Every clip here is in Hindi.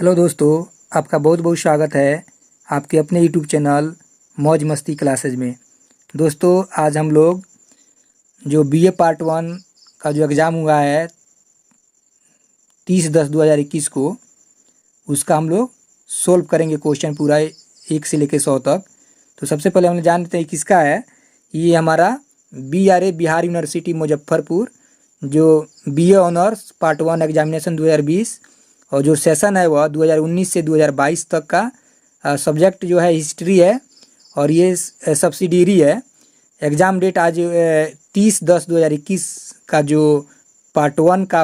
हेलो दोस्तों, आपका बहुत बहुत स्वागत है आपके अपने यूट्यूब चैनल मौज मस्ती क्लासेज में। दोस्तों, आज हम लोग जो बीए पार्ट 1 का जो एग्ज़ाम हुआ है 30/10/2021 को, उसका हम लोग सोल्व करेंगे क्वेश्चन पूरा 1 से लेकर 100 तक। तो सबसे पहले हम जान लेते हैं किसका है। ये हमारा BRA बिहार यूनिवर्सिटी मुजफ्फरपुर जो बीए ऑनर्स पार्ट 1 एग्जामिनेशन 2020 और जो सेशन है वह 2019 से 2022 तक का सब्जेक्ट जो है हिस्ट्री है और ये सब्सिडियरी है। एग्ज़ाम डेट आज 30/10/2021 का जो पार्ट 1 का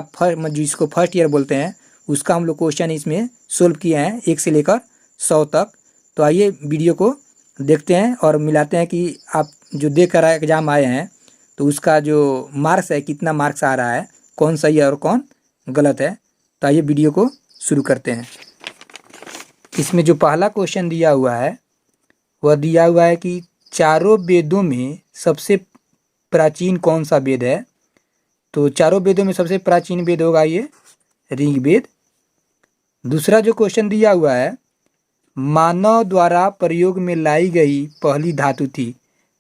जिसको फर्स्ट ईयर बोलते हैं उसका हम लोग क्वेश्चन इसमें सोल्व किए हैं 1 से लेकर 100 तक। तो आइए वीडियो को देखते हैं और मिलाते हैं कि आप जो दे कर एग्ज़ाम आए हैं तो उसका जो मार्क्स है कितना मार्क्स आ रहा है, कौन सही है और कौन गलत है। तो आइए वीडियो को शुरू करते हैं। इसमें जो पहला क्वेश्चन दिया हुआ है वह दिया हुआ है कि चारों वेदों में सबसे प्राचीन कौन सा वेद है। तो चारों वेदों में सबसे प्राचीन वेद होगा ये ऋग्वेद। दूसरा जो क्वेश्चन दिया हुआ है, मानव द्वारा प्रयोग में लाई गई पहली धातु थी।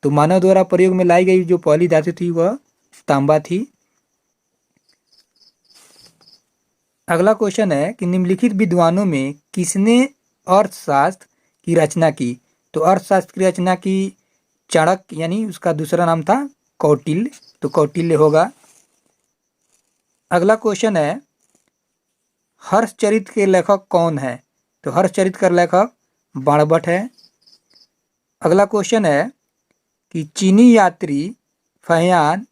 तो मानव द्वारा प्रयोग में लाई गई जो पहली धातु थी वह तांबा थी। अगला क्वेश्चन है कि निम्नलिखित विद्वानों में किसने अर्थशास्त्र की रचना की। तो अर्थशास्त्र की रचना की चाणक्य, यानी उसका दूसरा नाम था कौटिल्य, तो कौटिल्य होगा। अगला क्वेश्चन है हर्षचरित के लेखक कौन है। तो हर्षचरित का लेखक बाणभट्ट है। अगला क्वेश्चन है कि चीनी यात्री फहियान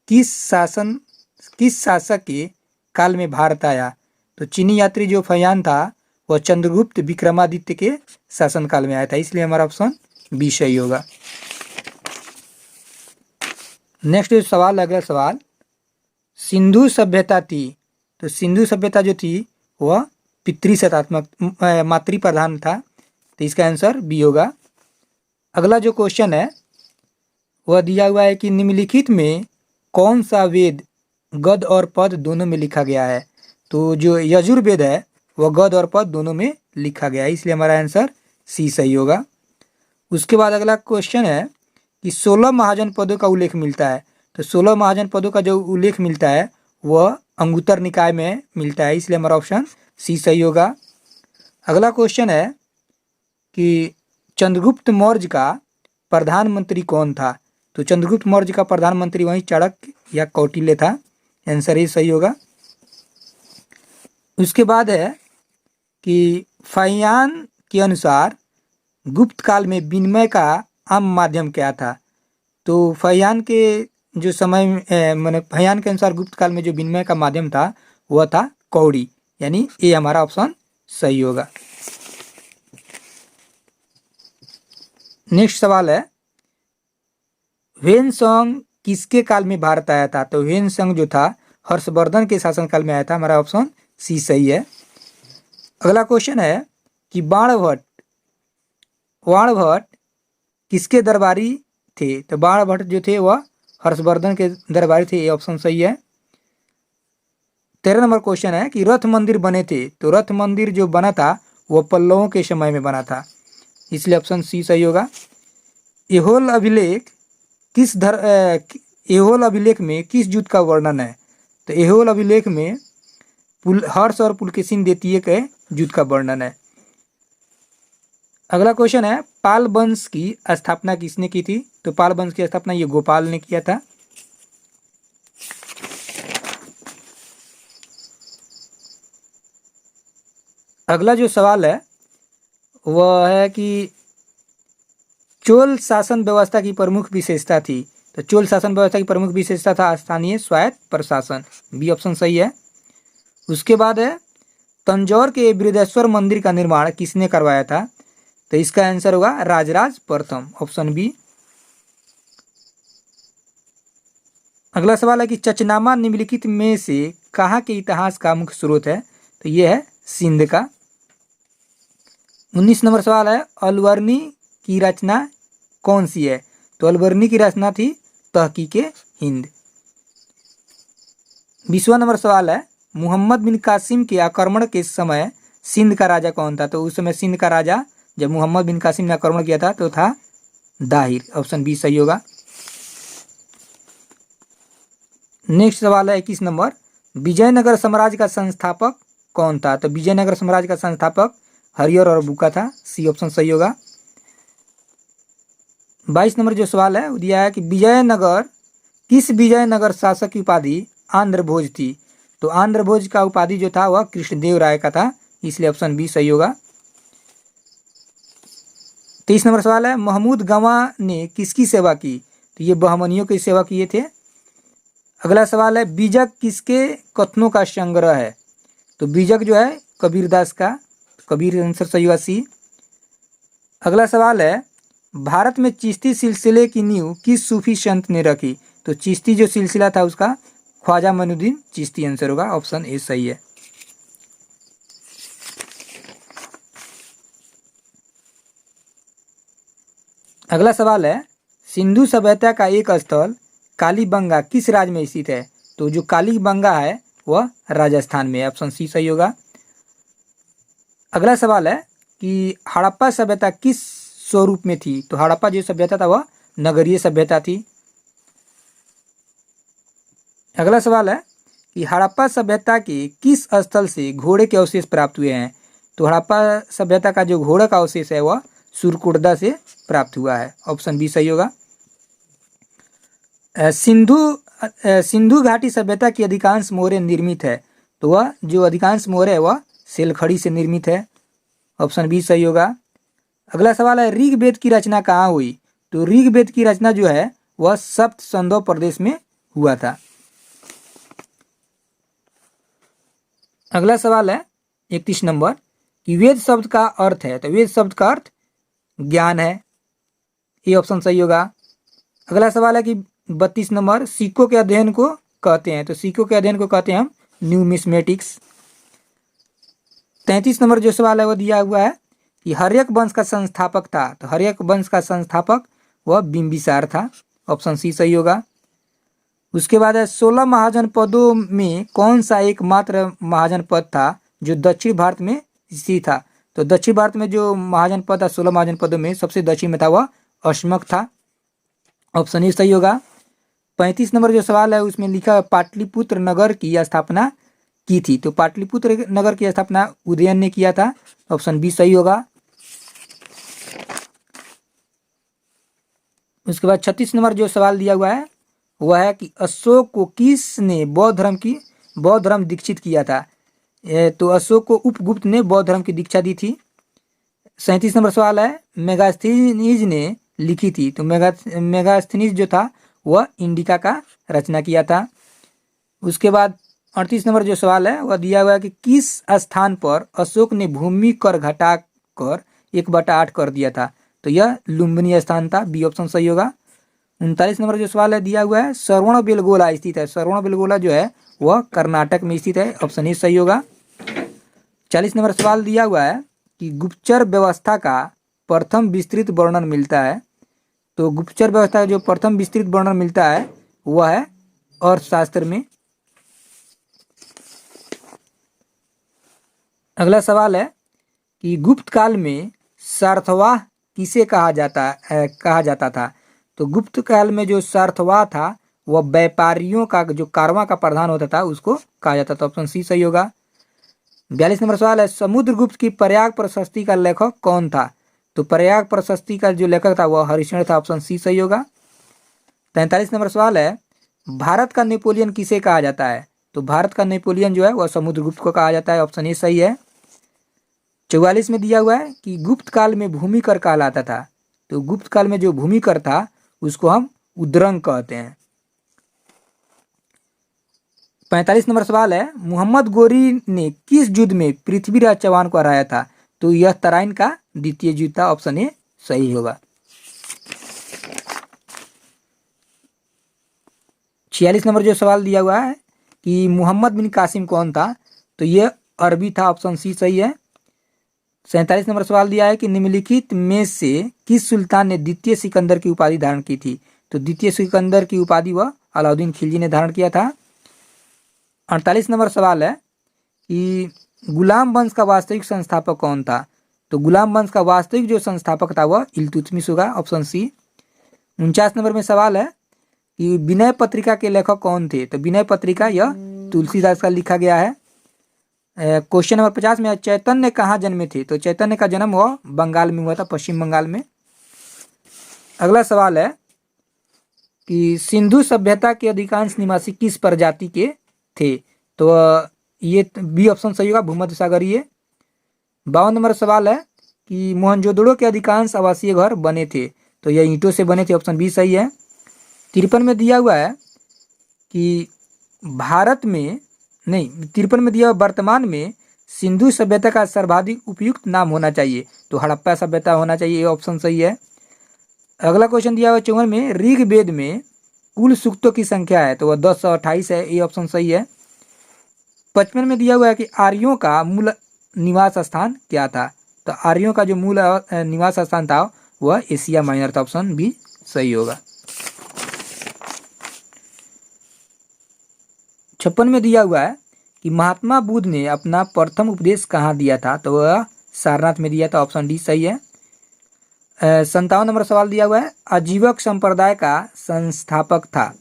किस शासक के काल में भारत आया। तो चीनी यात्री जो फहियान था वह चंद्रगुप्त विक्रमादित्य के शासनकाल में आया था, इसलिए हमारा ऑप्शन बी सही होगा। नेक्स्ट जो सवाल, अगला सवाल, सिंधु सभ्यता थी। तो सिंधु सभ्यता जो थी वह पितृसत्तात्मक मातृ प्रधान था, तो इसका आंसर बी होगा। अगला जो क्वेश्चन है वह दिया हुआ है कि निम्नलिखित में कौन सा वेद गद्य और पद दोनों में लिखा गया है। तो जो यजुर्वेद है वह गद्य और पद दोनों में लिखा गया है, इसलिए हमारा आंसर सी सही होगा। उसके बाद अगला क्वेश्चन है कि 16 महाजन पदों का उल्लेख मिलता है। तो 16 महाजन पदों का जो उल्लेख मिलता है वह अंगुत्तर निकाय में मिलता है, इसलिए हमारा ऑप्शन सी सही होगा। अगला क्वेश्चन है कि चंद्रगुप्त मौर्य का प्रधानमंत्री कौन था। तो चंद्रगुप्त मौर्य का प्रधानमंत्री वही चाणक्य या कौटिल्य था, आंसर ही सही होगा। उसके बाद है कि फहियान के अनुसार गुप्त काल में विनिमय का आम माध्यम क्या था। तो फहियान के जो समय मैंने फहियान के अनुसार गुप्त काल में जो विनिमय का माध्यम था वह था कौड़ी, यानी ये हमारा ऑप्शन सही होगा। नेक्स्ट सवाल है ह्वेनसांग किसके काल में भारत आया था। तो ह्वेनसांग जो था हर्षवर्धन के शासनकाल में आया था, हमारा ऑप्शन सी सही है। अगला क्वेश्चन है कि बाणभट्ट किसके दरबारी थे। तो बाणभट्ट जो थे वह हर्षवर्धन के दरबारी थे, ये ऑप्शन सही है। 13 नंबर क्वेश्चन है कि रथ मंदिर बने थे। तो रथ मंदिर जो बना था वह पल्लवों के समय में बना था, इसलिए ऑप्शन सी सही होगा। ऐहोल अभिलेख में किस युद्ध का वर्णन है। तो ऐहोल अभिलेख में हर्ष और पुलकेशिन द्वितीय के युद्ध का वर्णन है। अगला क्वेश्चन है पाल वंश की स्थापना किसने की थी। तो पाल वंश की स्थापना ये गोपाल ने किया था। अगला जो सवाल है वह है कि चोल शासन व्यवस्था की प्रमुख विशेषता थी। तो चोल शासन व्यवस्था की प्रमुख विशेषता था स्थानीय स्वायत्त प्रशासन, बी ऑप्शन सही है। उसके बाद है तंजौर के बृहदेश्वर मंदिर का निर्माण किसने करवाया था। तो इसका आंसर होगा राजराज प्रथम, ऑप्शन बी। अगला सवाल है कि चचनामा निम्नलिखित में से कहाँ के इतिहास का मुख्य स्रोत है। तो यह है सिंध का। 19 नंबर सवाल है अलवर्णी की रचना कौन सी है। तो अलवर्णी की रचना थी तहकीके हिंद। 20वां नंबर सवाल है मुहम्मद बिन कासिम के आक्रमण के समय सिंध का राजा कौन था? तो उस समय सिंध का राजा जब मोहम्मद बिन कासिम ने आक्रमण किया था तो था दाहिर। ऑप्शन बी सही होगा। नेक्स्ट सवाल है 21 नंबर, विजयनगर साम्राज्य का संस्थापक कौन था? तो विजयनगर साम्राज्य का संस्थापक हरिहर और बुक्का था। सी ऑप्शन सही होगा। 22 नंबर जो सवाल है वो दिया है कि विजयनगर किस विजयनगर शासक की उपाधि आंध्र भोज थी? तो आंध्र भोज का उपाधि जो था वह कृष्णदेव राय का था, इसलिए ऑप्शन बी सही होगा। 23 नंबर सवाल है, महमूद गवां ने किसकी सेवा की? तो ये बहमनियों की सेवा किए थे। अगला सवाल है, बीजक किसके कथनों का संग्रह है? तो बीजक जो है कबीरदास का, कबीर आंसर सही होगा सी। अगला सवाल है, भारत में चिश्ती सिलसिले की नींव किस सूफी संत ने रखी? तो चिश्ती जो सिलसिला था उसका ख्वाजा मोइनुद्दीन चिश्ती आंसर होगा। ऑप्शन ए सही है। अगला सवाल है, सिंधु सभ्यता का एक स्थल कालीबंगा किस राज्य में स्थित है? तो जो कालीबंगा है वह राजस्थान में है। ऑप्शन सी सही होगा। अगला सवाल है कि हड़प्पा सभ्यता किस स्वरूप में थी? तो हड़प्पा जो सभ्यता था वह नगरीय सभ्यता थी। अगला सवाल है कि हड़प्पा सभ्यता के किस स्थल से घोड़े के अवशेष प्राप्त हुए हैं? तो हड़प्पा सभ्यता का जो घोड़े का अवशेष है वह सुरकुर्दा से प्राप्त हुआ है। ऑप्शन बी सही होगा। सिंधु घाटी सभ्यता की अधिकांश मोहरें निर्मित है, तो वह जो अधिकांश मोहरें है वह सेलखड़ी से निर्मित है। ऑप्शन बी सही होगा। अगला सवाल है, ऋग्वेद की रचना कहाँ हुई? तो ऋग्वेद की रचना जो है वह सप्त संदो प्रदेश में हुआ था। अगला सवाल है 31 नंबर कि वेद शब्द का अर्थ है? तो वेद शब्द का अर्थ ज्ञान है। ये ऑप्शन सही होगा। अगला सवाल है कि 32 नंबर, सिक्कों के अध्ययन को कहते हैं? तो सिक्कों के अध्ययन को कहते हैं हम न्यूमिस्मेटिक्स। 33 नंबर जो सवाल है वो दिया हुआ है कि हर्यक वंश का संस्थापक था? तो हर्यक वंश का संस्थापक वह बिंबिसार था। ऑप्शन सी सही होगा। उसके बाद है 16 महाजनपदों में कौन सा एकमात्र महाजनपद था जो दक्षिण भारत में स्थित था? तो दक्षिण भारत में जो महाजनपद था 16 महाजनपदों में सबसे दक्षिण में था वह अश्मक था। ऑप्शन ए सही होगा। 35 नंबर जो सवाल है उसमें लिखा है पाटलिपुत्र नगर की स्थापना की थी? तो पाटलिपुत्र नगर की स्थापना उदयन ने किया था। ऑप्शन बी सही होगा। उसके बाद 36 नंबर जो सवाल दिया हुआ है वह है कि अशोक को किसने बौद्ध धर्म दीक्षित किया था? तो अशोक को उपगुप्त ने बौद्ध धर्म की दीक्षा दी थी। 37 नंबर सवाल है, मेगास्थनीज ने लिखी थी? तो मेगास्थनीज जो था वह इंडिका का रचना किया था। उसके बाद 38 नंबर जो सवाल है वह दिया हुआ है कि किस स्थान पर अशोक ने भूमि कर घटाकर 1/8 कर दिया था? तो यह लुम्बिनी स्थान था। बी ऑप्शन सही होगा। 39 नंबर जो सवाल है दिया हुआ है श्रवणबेलगोला स्थित है? श्रवणबेलगोला जो है वह कर्नाटक में स्थित है। ऑप्शन ए सही होगा। 40 नंबर सवाल दिया हुआ है कि गुप्तचर व्यवस्था का प्रथम विस्तृत वर्णन मिलता है? तो गुप्तचर व्यवस्था का जो प्रथम विस्तृत वर्णन मिलता है वह है अर्थशास्त्र में। अगला सवाल है कि गुप्त काल में सार्थवाह किसे कहा जाता था? तो गुप्त काल में जो सार्थवाह था वह व्यापारियों का जो कारवां का प्रधान होता था उसको कहा जाता था। ऑप्शन सी सही होगा। 42 नंबर सवाल है, समुद्रगुप्त की प्रयाग प्रशस्ति का लेखक कौन था? तो प्रयाग प्रशस्ति का जो लेखक था वह हरिश्चंद्र था। ऑप्शन सी सही होगा। 43 नंबर सवाल है, भारत का नेपोलियन किसे कहा जाता है? तो भारत का नेपोलियन जो है वह समुद्रगुप्त को कहा जाता है। ऑप्शन ए सही है। 44 में दिया हुआ है कि गुप्त काल में भूमि कर कहलाता था? तो गुप्त काल में जो भूमि कर था उसको हम उद्रंग कहते हैं। 45 नंबर सवाल है, मोहम्मद गोरी ने किस युद्ध में पृथ्वीराज चौहान को हराया था? तो यह तराइन का द्वितीय युद्ध था। ऑप्शन ए सही होगा। 46 नंबर जो सवाल दिया हुआ है कि मोहम्मद बिन कासिम कौन था? तो यह अरबी था। ऑप्शन सी सही है। 47 नंबर सवाल दिया है कि निम्नलिखित में से किस सुल्तान ने द्वितीय सिकंदर की उपाधि धारण की थी? तो द्वितीय सिकंदर की उपाधि वह अलाउद्दीन खिलजी ने धारण किया था। 48 नंबर सवाल है कि गुलाम वंश का वास्तविक संस्थापक कौन था? तो गुलाम वंश का वास्तविक जो संस्थापक था वह इल्तुतमिश होगा, ऑप्शन सी। 49 नंबर में सवाल है कि विनय पत्रिका के लेखक कौन थे? तो विनय पत्रिका यह तुलसीदास का लिखा गया है। क्वेश्चन नंबर 50 में चैतन्य कहाँ जन्मे थे? तो चैतन्य का जन्म वह बंगाल में हुआ था, पश्चिम बंगाल में। अगला सवाल है कि सिंधु सभ्यता के अधिकांश निवासी किस प्रजाति के थे? तो ये बी ऑप्शन सही होगा, भूमध्य सागरीय। 52 नंबर सवाल है कि मोहनजोदड़ो के अधिकांश आवासीय घर बने थे? तो यह ईंटों से बने थे, ऑप्शन बी सही है। 53 में दिया हुआ है कि भारत में नहीं 53 में दिया हुआ वर्तमान में सिंधु सभ्यता का सर्वाधिक उपयुक्त नाम होना चाहिए? तो हड़प्पा सभ्यता होना चाहिए, ये ऑप्शन सही है। अगला क्वेश्चन दिया हुआ 54 में ऋग्वेद में कुल सूक्तों की संख्या है? तो वह 1028 है, ये ऑप्शन सही है। 55 में दिया हुआ है कि आर्यों का मूल निवास स्थान क्या था? तो आर्यों का जो मूल निवास स्थान था वह एशिया माइनर था, ऑप्शन बी सही होगा। 56 में दिया हुआ है कि महात्मा बुद्ध ने अपना प्रथम उपदेश कहाँ दिया था? तो वह सारनाथ में दिया था, ऑप्शन डी सही है। 57 नंबर सवाल दिया हुआ है आजीवक संप्रदाय का संस्थापक था?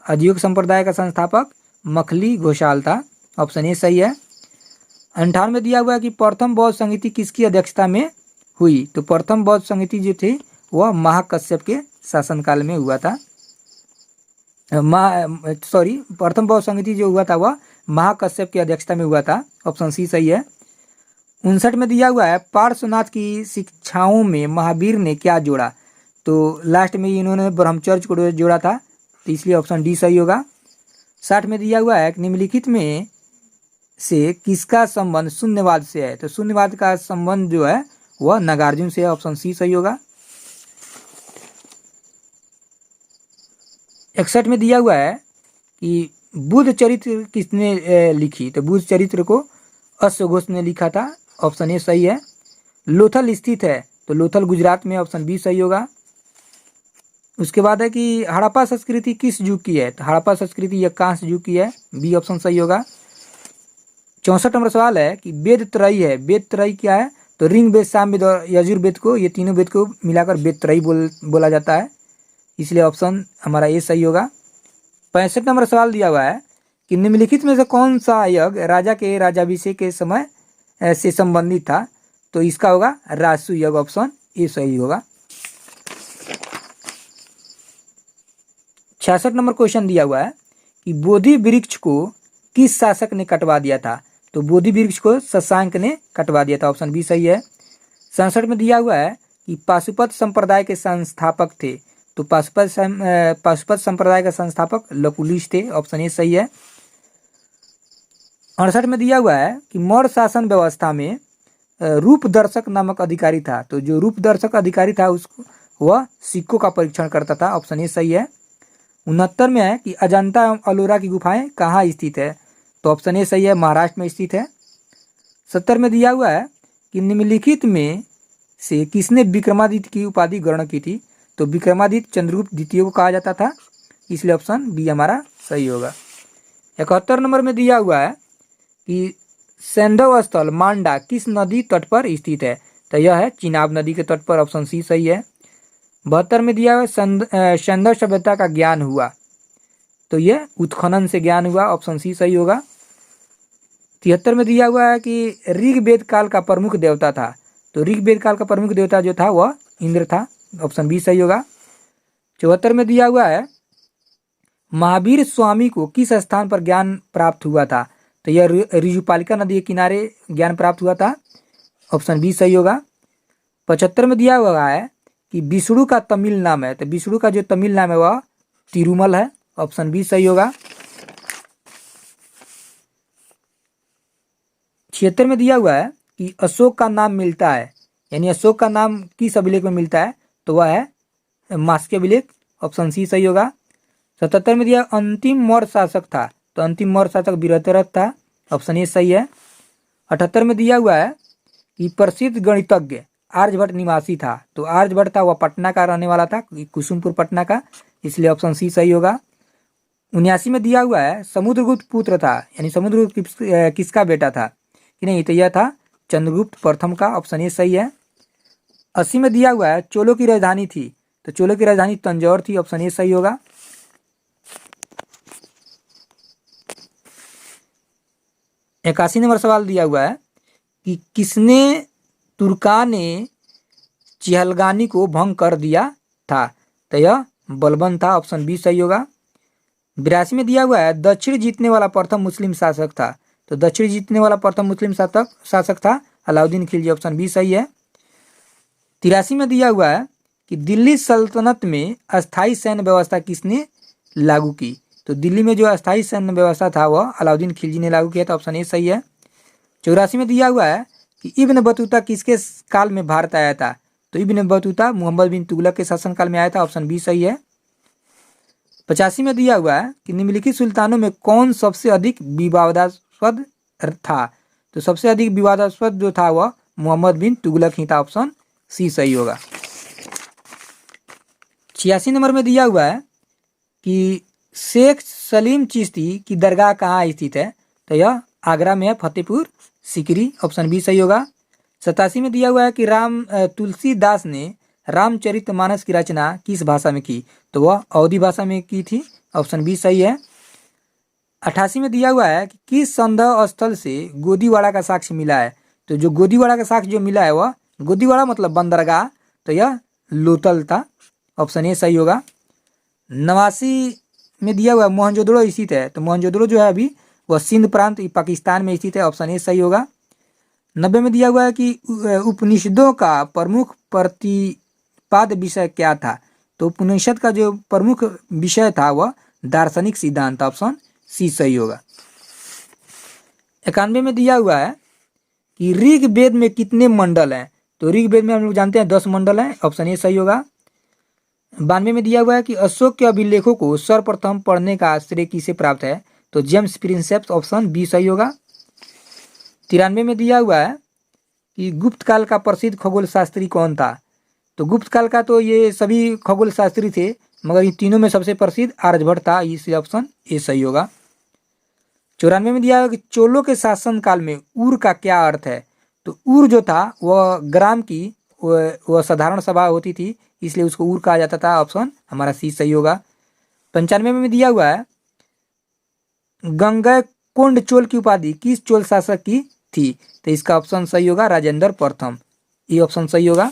आजीवक संप्रदाय का संस्थापक मखली घोषाल था, ऑप्शन ए सही है। 58 में दिया हुआ है कि प्रथम बौद्ध संगीति किसकी अध्यक्षता में हुई? तो प्रथम बौद्ध संगीति जो थी वह महाकश्यप के शासनकाल में हुआ था। प्रथम बौद्ध संगीति जो हुआ था वह महाकश्यप की अध्यक्षता में हुआ था, ऑप्शन सी सही है। 59 में दिया हुआ है पार्श्वनाथ की शिक्षाओं में महावीर ने क्या जोड़ा? तो लास्ट में इन्होंने ब्रह्मचर्य को जोड़ा था, तो इसलिए ऑप्शन डी सही होगा। 60 में दिया हुआ है निम्नलिखित में से किसका संबंध शून्यवाद से है? तो शून्यवाद का संबंध जो है वह नागार्जुन से है, ऑप्शन सी सही होगा। 61 में दिया हुआ है कि बुद्ध चरित्र किसने लिखी? तो बुद्ध चरित्र को अश्वघोष ने लिखा था, ऑप्शन ए सही है। लोथल स्थित है? तो लोथल गुजरात में, ऑप्शन बी सही होगा। उसके बाद है कि हड़प्पा संस्कृति किस युग की है? तो हड़प्पा संस्कृति यह कांस्य युग की है, बी ऑप्शन सही होगा। 64 नंबर सवाल है कि वेद त्रयी है, वेद त्रयी क्या है? तो ऋग वेद, सामवेद और यजुर्वेद को, ये तीनों वेद को मिलाकर वेद त्रयी बोला जाता है, इसलिए ऑप्शन हमारा ए सही होगा। 65 नंबर सवाल दिया हुआ है कि निम्नलिखित में से कौन सा यज्ञ राजा के राज्याभिषेक के समय से संबंधित था? तो इसका होगा राजसूय यज्ञ, ऑप्शन ए सही होगा। 66 नंबर क्वेश्चन दिया हुआ है कि बोधि वृक्ष को किस शासक ने कटवा दिया था? तो बोधि वृक्ष को शशांक ने कटवा दिया था, ऑप्शन बी सही है। 67 में दिया हुआ है कि पाशुपत संप्रदाय के संस्थापक थे? तो पाशुपत संप्रदाय का संस्थापक लकुलिश थे, ऑप्शन ए सही है। 68 में दिया हुआ है कि मौर्य शासन व्यवस्था में रूपदर्शक नामक अधिकारी था? तो जो रूपदर्शक अधिकारी था उसको वह सिक्कों का परीक्षण करता था, ऑप्शन ए सही है। 69 में है कि अजंता एवं अलोरा की गुफाएं कहाँ स्थित है? तो ऑप्शन ए सही है, महाराष्ट्र में स्थित है। 70 में दिया हुआ है कि निम्नलिखित में से किसने विक्रमादित्य की उपाधि ग्रहण की थी? तो विक्रमादित्य चंद्रगुप्त द्वितीय को कहा जाता था, इसलिए ऑप्शन बी हमारा सही होगा। 71 नंबर में दिया हुआ है कि सैंधव स्थल मांडा किस नदी तट पर स्थित है? तो यह है चिनाब नदी के तट पर, ऑप्शन सी सही है। 72 में दिया हुआ है सैंधव सभ्यता का ज्ञान हुआ? तो यह उत्खनन से ज्ञान हुआ, ऑप्शन सी सही होगा। 73 में दिया हुआ है कि ऋग्वेद काल का प्रमुख देवता था? तो ऋग्वेद काल का प्रमुख देवता जो था वह इंद्र था, ऑप्शन बी सही होगा। 74 में दिया हुआ है महावीर स्वामी को किस स्थान पर ज्ञान प्राप्त हुआ था? तो यह ऋजुपालिका नदी के किनारे ज्ञान प्राप्त हुआ था, ऑप्शन बी सही होगा। 75 में दिया हुआ है कि विष्णु का तमिल नाम है? तो विष्णु का जो तमिल नाम है वह तिरुमल है, ऑप्शन बी सही होगा। 76 में दिया हुआ है कि अशोक का नाम मिलता है, यानी अशोक का नाम किस अभिलेख में मिलता है? तो वह है मास्की अभिलेख, ऑप्शन सी सही होगा। 77 में दिया अंतिम मौर्य शासक था? तो अंतिम मौर्य शासक बृहद्रथ था, ऑप्शन ए सही है। 78 में दिया हुआ है कि प्रसिद्ध गणितज्ञ आर्यभट्ट निवासी था? तो आर्यभट्ट था वह पटना का रहने वाला था, कुसुमपुर पटना का, इसलिए ऑप्शन सी सही होगा। 79 में दिया हुआ है समुद्रगुप्त पुत्र था, यानी समुद्रगुप्त किसका बेटा था? कि नहीं, तो यह था चंद्रगुप्त प्रथम का, ऑप्शन ए सही है। 80 में दिया हुआ है चोलों की राजधानी थी, तो चोलों की राजधानी तंजौर थी, ऑप्शन ए सही होगा। 81 नंबर सवाल दिया हुआ है कि किसने तुर्काने चिहलगानी को भंग कर दिया था, तो यह बलबन था, ऑप्शन बी सही होगा। 82 में दिया हुआ है दक्षिण जीतने वाला प्रथम मुस्लिम शासक था, तो दक्षिण जीतने वाला प्रथम मुस्लिम शासक था अलाउद्दीन खिलजी, ऑप्शन बी सही है। 83 में दिया हुआ है कि दिल्ली सल्तनत में अस्थाई सैन्य व्यवस्था किसने लागू की, तो दिल्ली में जो अस्थाई सैन्य व्यवस्था था वह अलाउद्दीन खिलजी ने लागू किया था, ऑप्शन ए सही है। 84 में दिया हुआ है कि इब्न बतूता किसके काल में भारत आया था, तो इब्न बतूता मोहम्मद बिन तुगलक के शासनकाल में आया था, ऑप्शन बी सही है। 85 में दिया हुआ है कि निम्नलिखित सुल्तानों में कौन सबसे अधिक विवादास्पद था, तो सबसे अधिक विवादास्पद जो था वह मोहम्मद बिन तुगलक ही था, ऑप्शन सी सही होगा। 86 नंबर में दिया हुआ है कि शेख सलीम चिश्ती की दरगाह कहाँ स्थित है, तो यह आगरा में है, फतेहपुर सिकरी, ऑप्शन बी सही होगा। 87 में दिया हुआ है कि तुलसीदास ने रामचरितमानस की रचना किस भाषा में की, तो वह अवधी भाषा में की थी, ऑप्शन बी सही है। 88 में दिया हुआ है कि किस संदेह स्थल से गोदीवाड़ा का साक्ष्य मिला है, तो जो गोदीवाड़ा का साक्ष्य जो मिला है वह गोदीवाड़ा मतलब बंदरगाह, तो यह लोथल था, ऑप्शन ए सही होगा। 89 में दिया हुआ मोहनजोदड़ो स्थित है, तो मोहनजोदड़ो जो है अभी वह सिंध प्रांत पाकिस्तान में स्थित है, ऑप्शन ए सही होगा। 90 में दिया हुआ है कि उपनिषदों का प्रमुख प्रतिपाद्य विषय क्या था, तो उपनिषद का जो प्रमुख विषय था वह दार्शनिक सिद्धांत, ऑप्शन सी सही होगा। 91 में दिया हुआ है कि ऋग्वेद में कितने मंडल हैं, तो ऋग्वेद में हम लोग जानते हैं 10 मंडल हैं, ऑप्शन ए सही होगा। 92 में दिया हुआ है कि अशोक के अभिलेखों को सर्वप्रथम पढ़ने का श्रेय किसे प्राप्त है, तो जेम्स प्रिंसेप्स, ऑप्शन बी सही होगा। 93 में दिया हुआ है कि गुप्त काल का प्रसिद्ध खगोल शास्त्री कौन था, तो गुप्त काल का तो ये सभी खगोल शास्त्री थे, मगर इन तीनों में सबसे प्रसिद्ध आर्यभट्ट था, इसलिए ऑप्शन ए सही होगा। 94 में दिया हुआ कि चोलों के शासन काल में ऊर का क्या अर्थ है, तो ऊर जो था वह ग्राम की वह साधारण सभा होती थी, इसलिए उसको ऊर कहा जाता था, ऑप्शन हमारा सी सही होगा। 95 में दिया हुआ है गंगैकोंड चोल की उपाधि किस चोल शासक की थी, तो इसका ऑप्शन सही होगा राजेंद्र प्रथम, ये ऑप्शन सही होगा।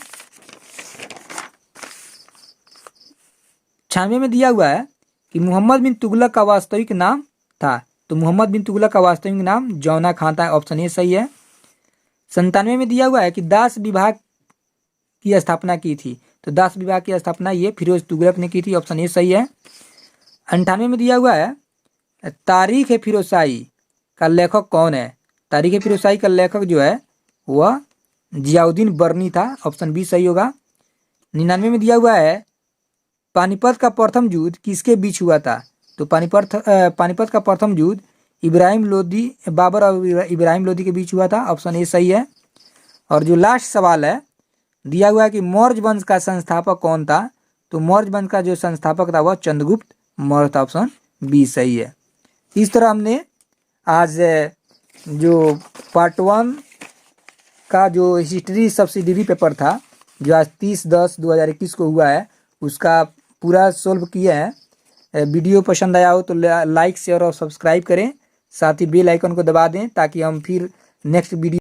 96 में दिया हुआ है कि मोहम्मद बिन तुगलक का वास्तविक नाम था, तो मोहम्मद बिन तुगलक का वास्तविक नाम जौना खां था, ऑप्शन ए सही है। 97 में दिया हुआ है कि दास विभाग की स्थापना की थी, तो दास विभाग की स्थापना ये फिरोज तुगलक ने की थी, ऑप्शन ए सही है। 98 में दिया हुआ है तारीख फिरोजशाही का लेखक कौन है, तारीख फिरोजशाही का लेखक जो है वह जियाउद्दीन बर्नी था, ऑप्शन बी सही होगा। 99 में दिया हुआ है पानीपत का प्रथम युद्ध किसके बीच हुआ था, तो पानीपत का प्रथम युद्ध इब्राहिम लोदी, बाबर और इब्राहिम लोदी के बीच हुआ था, ऑप्शन ए सही है। और जो लास्ट सवाल है दिया हुआ है कि मौर्य वंश का संस्थापक कौन था, तो मौर्य वंश का जो संस्थापक था वह चंद्रगुप्त मौर्य था, ऑप्शन बी सही है। इस तरह हमने आज जो पार्ट 1 का जो हिस्ट्री सब्सिडरी पेपर था जो आज 30/10/2021 को हुआ है उसका पूरा सोल्व किए हैं। वीडियो पसंद आया हो तो लाइक शेयर और सब्सक्राइब करें, साथ ही बेल आइकन को दबा दें ताकि हम फिर नेक्स्ट वीडियो